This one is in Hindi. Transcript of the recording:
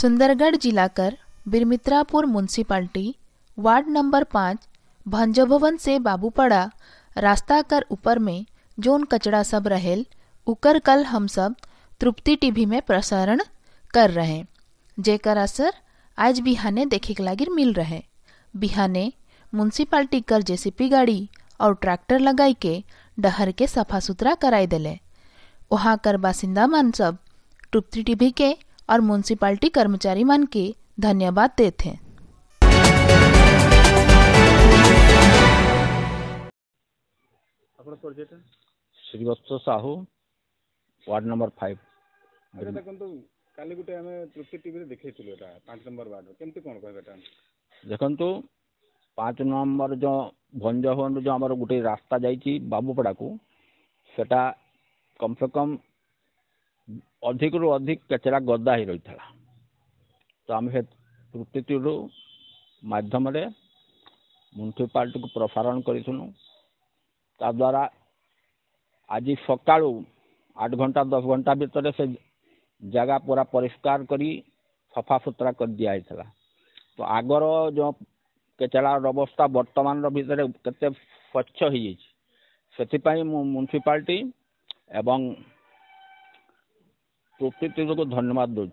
सुंदरगढ़ जिला कर बिरमित्रापुर म्यूनसिपाल्टी वार्ड नंबर 5 भंजभवन से बाबूपड़ा रास्ता कर ऊपर में जोन कचड़ा सब रहेल उकर कल हम सब तृप्ति टीवी में प्रसारण कर रहे, जेकर असर आज बिहाने देखे के लागिर मिल रहे। बिहाने म्यूनसिपाल्टी कर जेसीपी गाड़ी और ट्रैक्टर लगाई के डहर के सफा सुथरा कराई दिले। वहाँ कर बासिंदा मन सब तृप्ति टीवी के और म्यूनसिपाल्टी कर्मचारी मन के धन्यवाद देते हैं। श्रीवत्स साहू वार्ड नंबर 5 काली गुटे आमे तृप्ति टीवी रे देखैथिलु एटा 5 नंबर वार्ड केमते कोन कहबेटा देखंतु 5 नंबर जो भंजभवन जो हमर गुटे रास्ता जाईची बाबूपड़ा को सेटा कम से कम अधिक रु अधिक कचरा गद्दा ही रही था। तो आम से तृप्ति टीवी माध्यम म्यूनसिपालिटी को प्रसारण करूँ ता द्वारा आज सका 8 घंटा 10 घंटा भितर से जगह पूरा परिष्कार करी सफा सुतरा कर दिया था। तो आगर जो कचरा अवस्था वर्तमान भितर केते स्वच्छ हो जाए म्यूनसिपालिटी एवं तृप्ति टीवी को धन्यवाद दूँ।